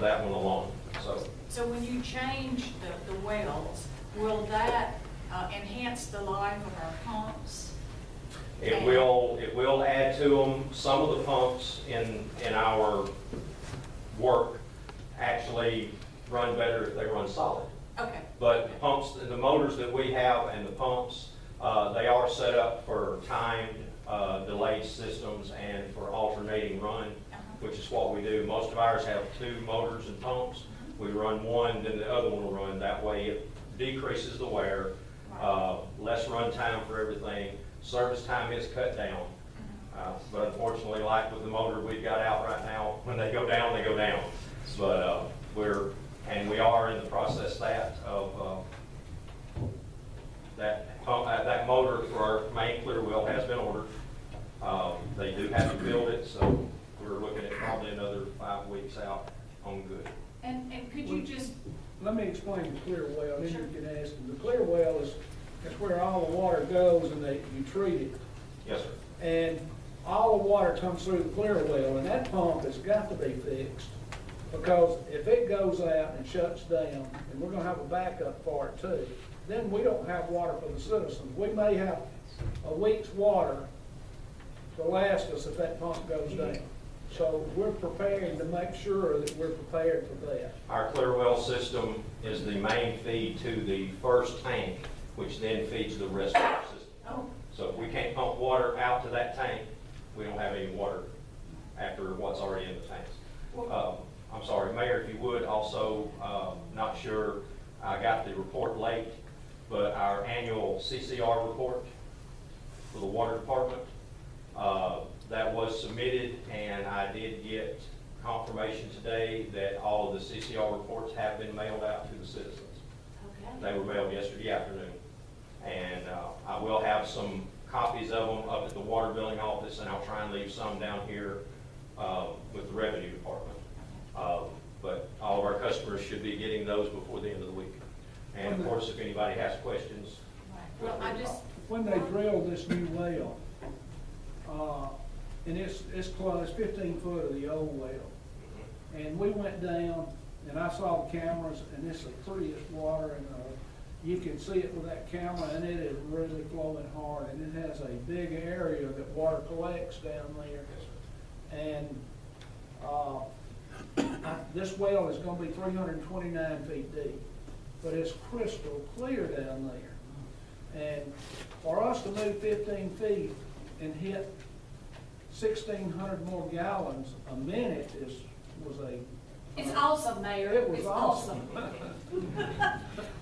that one alone. So when you change the wells, will that enhance the life of our pumps? It will add to them. Some of the pumps in our work actually run better if they run solid. Okay. But the pumps, the motors that we have and the pumps, they are set up for timed delay systems and for alternating run, which is what we do. Most of ours have 2 motors and pumps. We run one, then the other one will run. That way it decreases the wear, less run time for everything. Service time is cut down. But unfortunately, like with the motor we've got out right now, when they go down, they go down. But we are in the process of that motor for our main clear well has been ordered. They do have to build it, so we're looking at probably another 5 weeks out on good. And could you just... Let me explain the clear well, then Sure. you can ask them. The clear well is where all the water goes and you treat it. Yes, sir. And all the water comes through the clear well, and that pump has got to be fixed. Because if it goes out and shuts down, and we're gonna have a backup for it too, then we don't have water for the citizens. We may have a week's water to last us if that pump goes down. So we're preparing to make sure that we're prepared for that. Our clear well system is the main feed to the first tank, which then feeds the rest of our system. Oh. So if we can't pump water out to that tank, we don't have any water after what's already in the tanks. I'm sorry, Mayor, if you would also, not sure, I got the report late, but our annual CCR report for the water department, that was submitted, and I did get confirmation today that all of the CCR reports have been mailed out to the citizens. Okay. They were mailed yesterday afternoon. And I will have some copies of them up at the water billing office, and I'll try and leave some down here with the revenue department. But all of our customers should be getting those before the end of the week. And of course, if anybody has questions. Well, I just... When they drilled this new well, and it's close, 15 foot of the old well, and we went down, and I saw the cameras, and it's the prettiest water, and you can see it with that camera, and it is really flowing hard, and it has a big area that water collects down there. And this well is going to be 329 feet deep, but it's crystal clear down there. And for us to move 15 feet and hit 1,600 more gallons a minute was a... It's awesome, Mayor. It was It's awesome.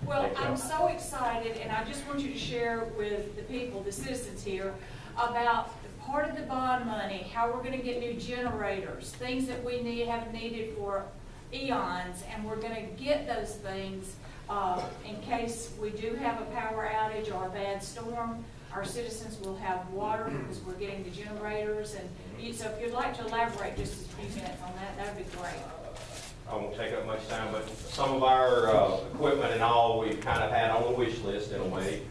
Well, I'm so excited, and I just want you to share with the people, the citizens here, about part of the bond money, how we're going to get new generators, things that we have needed for eons, and we're going to get those things in case we do have a power outage or a bad storm. Our citizens will have water because we're getting the generators. And so if you'd like to elaborate just a few minutes on that, that would be great. I won't take up much time, but some of our equipment and all we've kind of had on the wish list in a way.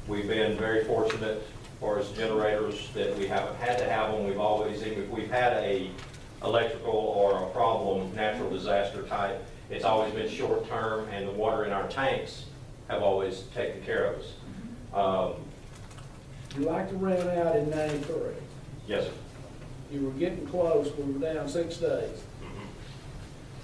We've been very fortunate as far as generators that we haven't had to have them. We've always, even if we've had a electrical or a problem, natural disaster type, it's always been short term, and the water in our tanks have always taken care of us. You like to ran out in 93. Yes, sir. You were getting close, we were down 6 days.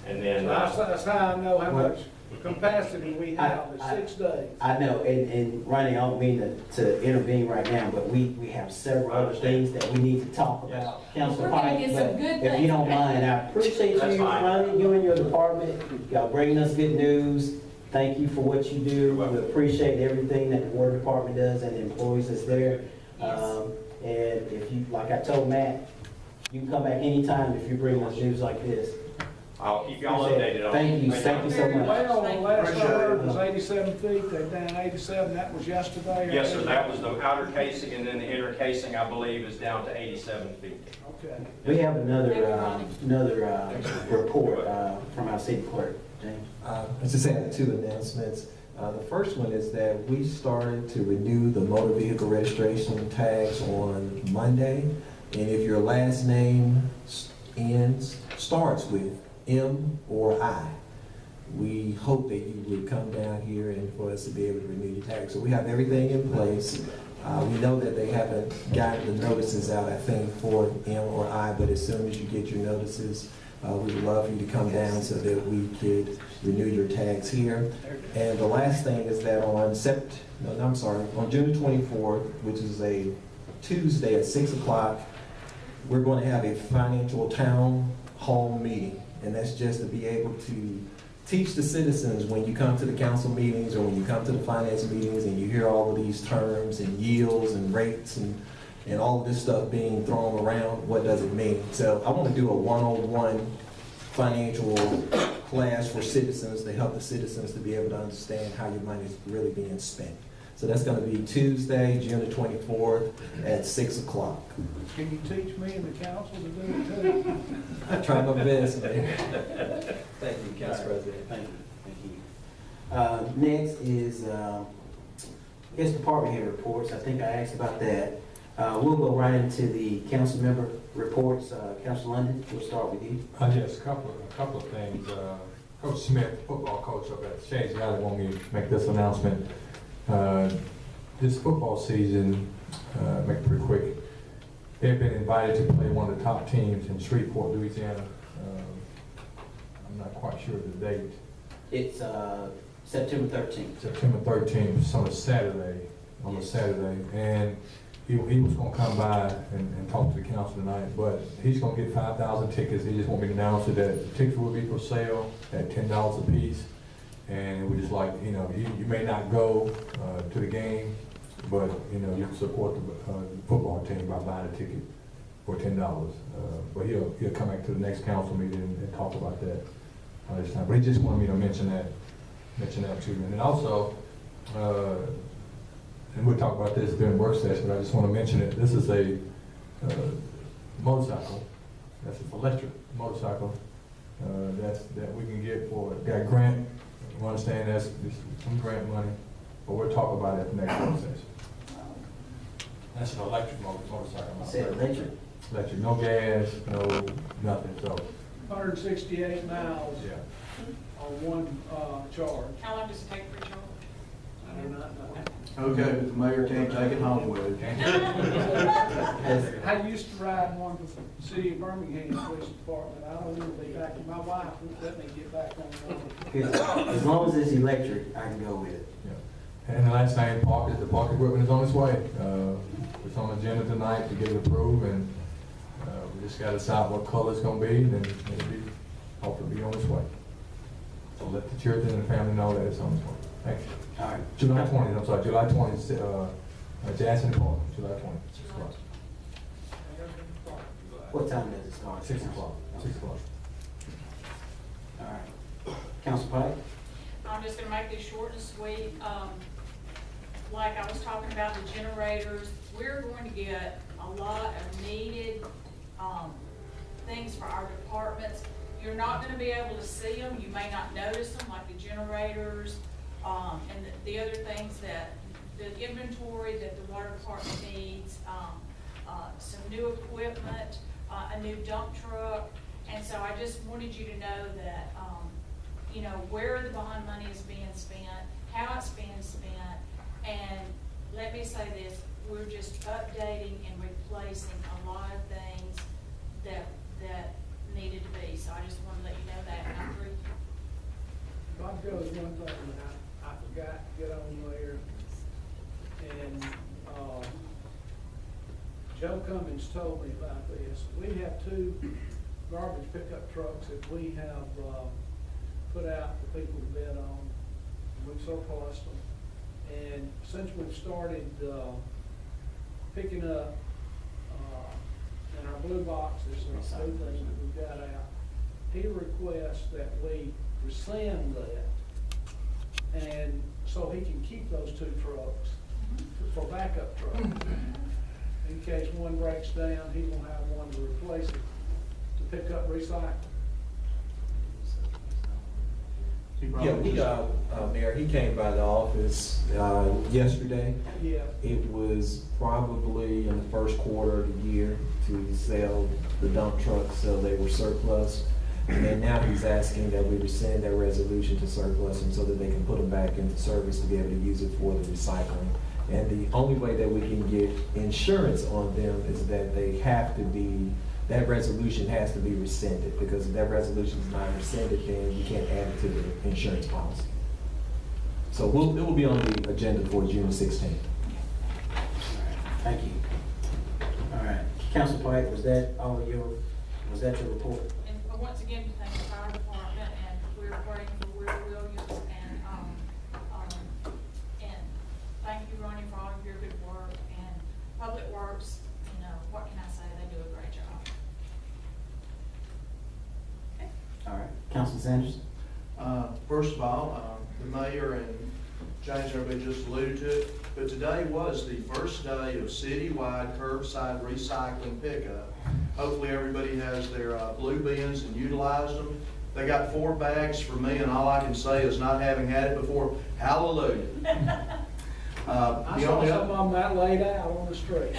And then That's how I know how much capacity we have in 6 days. I know, and Ronnie, I don't mean to intervene right now, but we have several other things that we need to talk about. Councilor We're gonna Pike, get some but good if you don't things. mind, I appreciate That's you, fine. Ronnie, you and your department, y'all bringing us good news. Thank you for what you do. You're welcome. We appreciate everything that the water department does and the employees that's there. Yes. And if you, like I told Matt, you can come back anytime if you bring us news like this. I'll keep y'all updated on it. Thank you so much. Well, the last I heard was 87 feet, they're down 87, that was yesterday. Yes, sir, that was the outer casing, and then the inner casing, I believe, is down to 87 feet. Okay. We have another Thank you, report from our city clerk, James. Let's just say I have 2 announcements. The first one is that we started to renew the motor vehicle registration tags on Monday. And if your last name starts with M or I. We hope that you would come down here and for us to be able to renew your tag. So we have everything in place. We know that they haven't gotten the notices out, I think, for M or I, but as soon as you get your notices, we would love you to come down so that we could renew your tags here. And the last thing is that on June 24th, which is a Tuesday at 6 o'clock, we're going to have a financial town hall meeting. And that's just to be able to teach the citizens when you come to the council meetings or when you come to the finance meetings and you hear all of these terms and yields and rates and all of this stuff being thrown around, what does it mean? So I want to do a 101 financial class for citizens to help the citizens to be able to understand how your money is really being spent. So that's going to be Tuesday, June the 24th at 6 o'clock. Can you teach me and the council to do it too? I try my best, Mayor. Thank you, Council President. Thank you. Next is, I guess, department head reports. I think I asked about that. We'll go right into the council member reports. Councilor London, we'll start with you. Yes, a couple of things. Coach Smith, football coach up at Shays Valley, wanted me to make this announcement. This football season, make it pretty quick, they've been invited to play one of the top teams in Shreveport, Louisiana. I'm not quite sure of the date. It's September 13th. September 13th, it's on a Saturday. And he was going to come by and talk to the council tonight, but he's going to get 5,000 tickets. He just want me to announce it that the tickets will be for sale at $10 a piece. And we just like, you may not go to the game, but, you can support the football team by buying a ticket for $10. But he'll come back to the next council meeting and talk about that this time. But he just wanted me to mention that to you. And then also, and we'll talk about this during work session, but I just want to mention it. This is a motorcycle. That's an electric motorcycle that we can get for, got grant. We understand that's some grant money, but we'll talk about it at the next work session. That's an electric motorcycle. Say electric. Electric, no gas, no nothing, so. 168 miles Yeah. on one charge. How long does it take for a charge? I do not know. Okay, but the mayor can't take it home with him. I used to ride one for the city of Birmingham Police Department. I don't want to be back. My wife won't let me get back on one. As long as it's electric, I can go with it. Yeah. And the last thing, the park equipment is on its way. It's on the agenda tonight to get it approved, and we just got to decide what color it's going to be, and then it'll be, hopefully be on its way. So let the children and the family know that it's on its way. Thank you. All right. July 20th, I'm sorry, July 20th, Jackson Park, July 20th, 6 o'clock. What time does it start? 6 o'clock, 6 o'clock. All right. Council Pike? I'm just gonna make this short and sweet. Like I was talking about the generators, we're going to get a lot of needed, things for our departments. You're not gonna be able to see them, you may not notice them, like the generators, and the other things that, the inventory that the water department needs, some new equipment, a new dump truck. And so I just wanted you to know that, where the bond money is being spent, how it's being spent. And let me say this, we're just updating and replacing a lot of things that needed to be. So I just want to let you know that. And I'm through. Bob goes one thing that I forgot to get on there. And Joe Cummings told me about this. We have 2 garbage pickup trucks that we have put out for people to bid on. We've surplused them. And since we've started picking up in our blue boxes, there's 2 things that we've got out. He requests that we rescind that, and so he can keep those 2 trucks for backup trucks. In case one breaks down, he will have one to replace it, to pick up recycling. Yeah, Mayor, he came by the office yesterday. Yeah. It was probably in the first quarter of the year to sell the dump trucks, so they were surplus. And now he's asking that we rescind that resolution to surplus them so that they can put them back into service to be able to use it for the recycling. And the only way that we can get insurance on them is that they have to be, that resolution has to be rescinded, because if that resolution is not rescinded, then we can't add it to the insurance policy. So it will be on the agenda for June 16th. Thank you. All right, Council Pike, was that your report? And once again, to thank the fire department, and we're praying for Will Williams, and thank you, Ronnie, for all of your good work, and Public Works, you know, what can I say, they do a great job. Okay. All right, Councilman Sanders? First of all, the mayor and James, everybody just alluded to it, but today was the first day of citywide curbside recycling pickup. Hopefully everybody has their blue bins and utilized them. They got 4 bags for me, and all I can say is, not having had it before, hallelujah. I saw some of them that laid out on the street.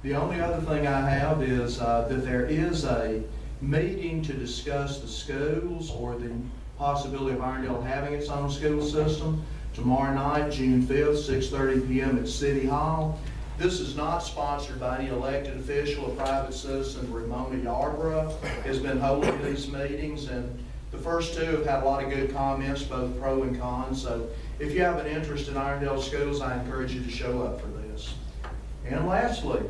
The only other thing I have is that there is a meeting to discuss the schools, or the possibility of Irondale having its own school system, tomorrow night, June 5th, 6:30 p.m. at City Hall. This is not sponsored by any elected official or private citizen. Ramona Yarborough has been holding these meetings, and the first 2 have had a lot of good comments, both pro and con. So if you have an interest in Irondale schools, I encourage you to show up for this. And lastly,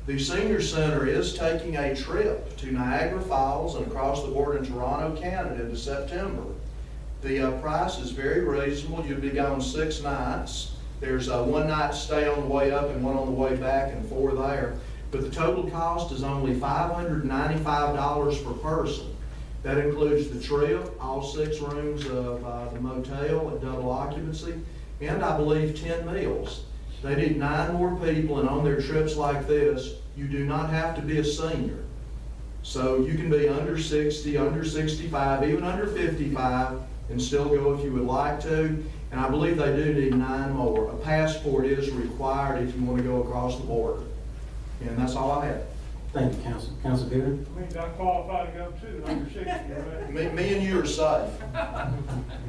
the Senior Center is taking a trip to Niagara Falls and across the border in Toronto, Canada in September. The price is very reasonable. You'll be gone 6 nights. There's a 1-night stay on the way up and 1 on the way back, and 4 there. But the total cost is only $595 per person. That includes the trip, all 6 rooms of the motel at double occupancy, and I believe 10 meals. They need 9 more people, and on their trips like this, you do not have to be a senior. So you can be under 60, under 65, even under 55, and still go if you would like to. And I believe they do need 9 more. A passport is required if you want to go across the border. And that's all I have. Thank you, Council. Council Beard? Means I qualify to go too, under 60, right? Me and you are safe.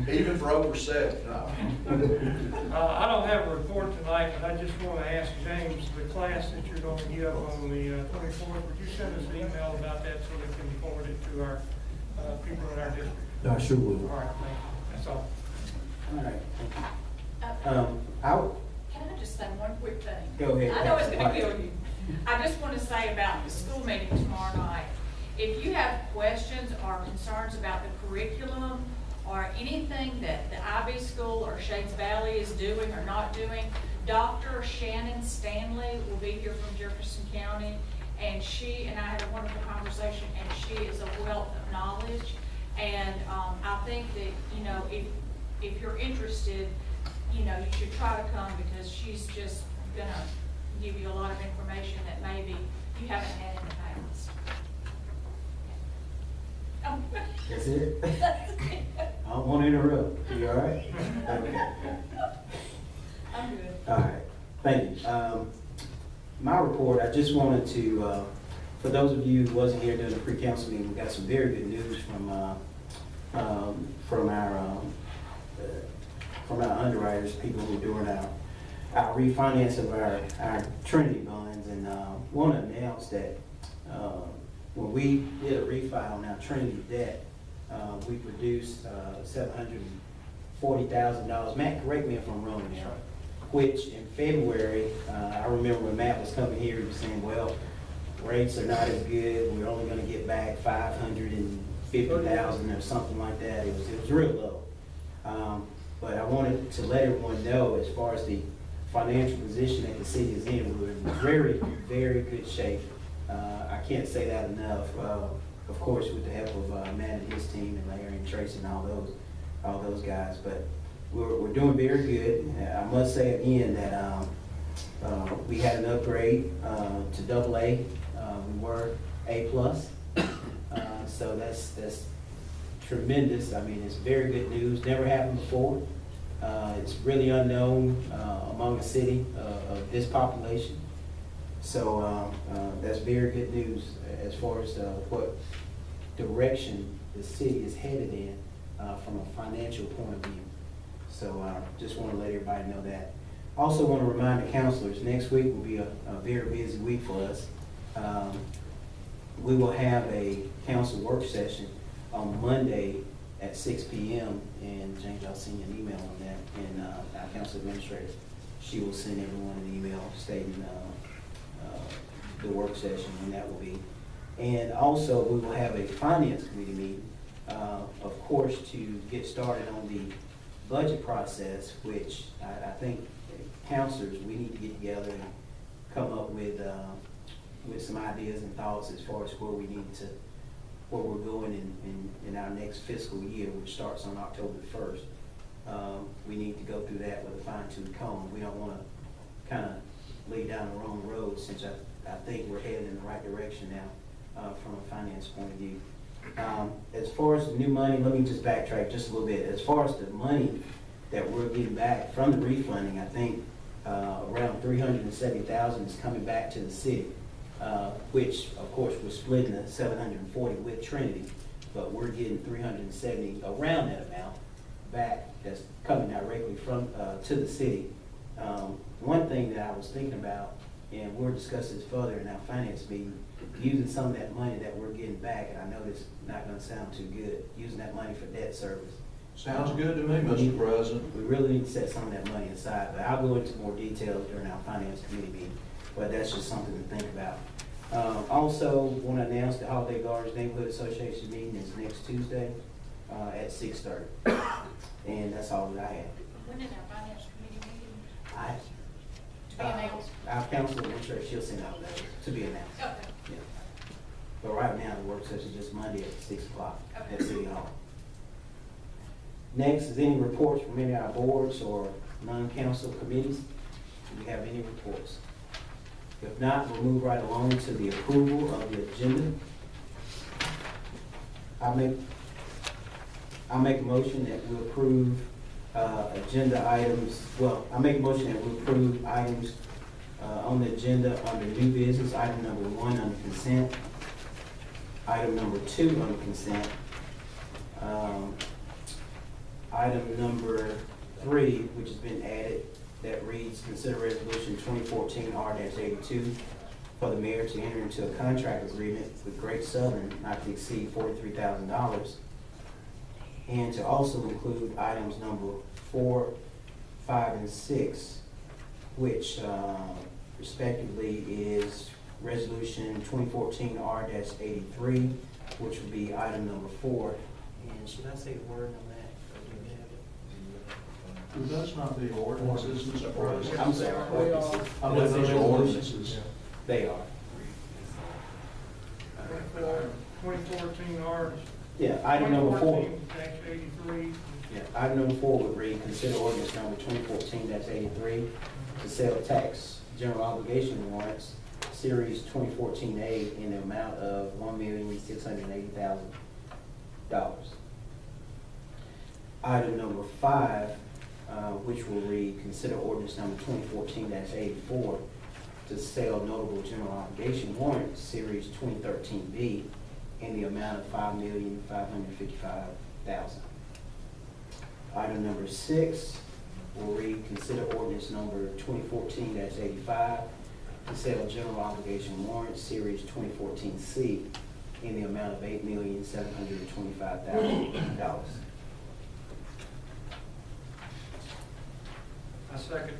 Even for over 70. No. I don't have a report tonight, but I just want to ask James, the class that you're going to give on the 24th, would you send us an email about that so we can forward it to our people in our district? No, I sure will. All right, thank you. That's all. All right. Can I just say one quick thing? Go ahead. I know it's going to kill you. I just want to say about the school meeting tomorrow night. If you have questions or concerns about the curriculum or anything that the IB School or Shades Valley is doing or not doing, Dr. Shannon Stanley will be here from Jefferson County, and she and I had a wonderful conversation, and she is a wealth of knowledge. And I think that, you know, if you're interested, you know, you should try to come, because she's just going to give you a lot of information that maybe you haven't had in the past. Oh. That's it? I don't want to interrupt. You all right? Okay. I'm good. All right. Thank you. My report, I just wanted to, for those of you who wasn't here during the pre-council meeting, we got some very good news from our underwriters, people who are doing our refinance of our Trinity bonds, and want to announce that when we did a refi on our Trinity debt, we produced $740,000. Matt, correct me if I'm wrong there. Which in February, I remember when Matt was coming here, he was saying, well, rates are not as good. We're only going to get back $550,000 or something like that. It was real low. But I wanted to let everyone know, as far as the financial position that the city is in, we're in very, very good shape. I can't say that enough. Of course, with the help of Matt and his team, and Larry and Tracy and all those guys. But we're doing very good. I must say again that we had an upgrade to AA. We were A+. So that's tremendous. I mean, it's very good news. Never happened before. It's really unknown among a city of this population. So that's very good news as far as what direction the city is headed in from a financial point of view. So just want to let everybody know that. Also want to remind the councilors, next week will be a very busy week for us. We will have a council work session on Monday at 6 p.m. And James, I'll send you an email on that. And our council administrator, she will send everyone an email stating the work session when that will be. And also, we will have a finance committee meeting, of course, to get started on the budget process, which I think councilors, we need to get together and come up with some ideas and thoughts as far as where we need to, where we're going in our next fiscal year, which starts on October the 1st. We need to go through that with a fine-tooth comb. We don't want to kind of lead down the wrong road, since I think we're headed in the right direction now from a finance point of view. As far as the new money, let me just backtrack just a little bit. As far as the money that we're getting back from the refunding, I think around $370,000 is coming back to the city, which of course we're splitting the $740 with Trinity, but we're getting $370 around that amount back that's coming directly from to the city. One thing that I was thinking about, and we'll discuss this further in our finance meeting, using some of that money that we're getting back, and I know this is not going to sound too good, using that money for debt service. Sounds good to me, Mr. President. We really need to set some of that money aside, but I'll go into more details during our finance committee meeting, but that's just something to think about. Also, want to announce the Holiday Gardens Neighborhood Association meeting is next Tuesday at 6:30, and that's all that I have. When is our finance committee meeting? To be announced? Our council administrator, she'll send out letters to be announced. Okay. Yeah. But right now, the work session is just Monday at 6 o'clock at City Hall. Next is any reports from any of our boards or non-council committees. Do we have any reports? If not, we'll move right along to the approval of the agenda. I'll make a motion that we approve agenda items. Well, I make a motion that we approve items on the agenda under new business. Item number 1 under consent. Item number 2 under consent. Item number 3, which has been added, that reads, consider resolution 2014 R-82 for the mayor to enter into a contract agreement with Great Southern not to exceed $43,000, and to also include items number 4, 5, and 6, which respectively is resolution 2014 R-83, which would be item number 4. And should I say the word on that? Well, that's not the ordinances, Mr. President. I'm sorry. I believe those are ordinances. They are. 2014 R. Yeah, item number 4. 2014-83. Yeah, item number 4 would read, consider ordinance number 2014-83 to sell tax general obligation warrants, series 2014A, in the amount of $1,680,000. Item number 5, which will read, consider ordinance number 2014-84 to sell notable general obligation warrants, series 2013B, in the amount of $5,555,000. Item number 6 will read, consider ordinance number 2014-85 to sell general obligation warrants, series 2014C, in the amount of $8,725,000. I second.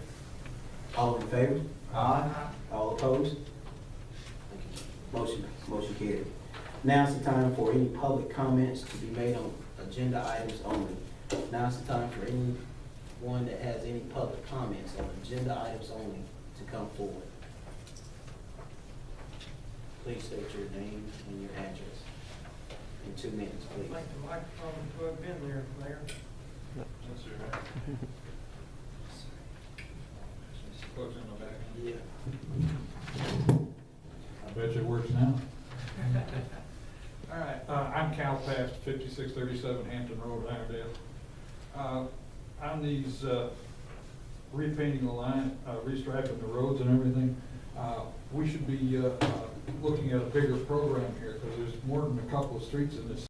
All in favor? Aye. All opposed? Motion carried. Now's the time for any public comments to be made on agenda items only. Now's the time for anyone that has any public comments on agenda items only to come forward. Please state your name and your address. In 2 minutes, I please. think the microphone is plugged in there, Mayor. Yeah. I bet you it works now. All right, I'm Cal Past, 5637 Hampton Road, Irondale. On these repainting the line, restriping the roads and everything, we should be looking at a bigger program here, because there's more than a couple of streets in this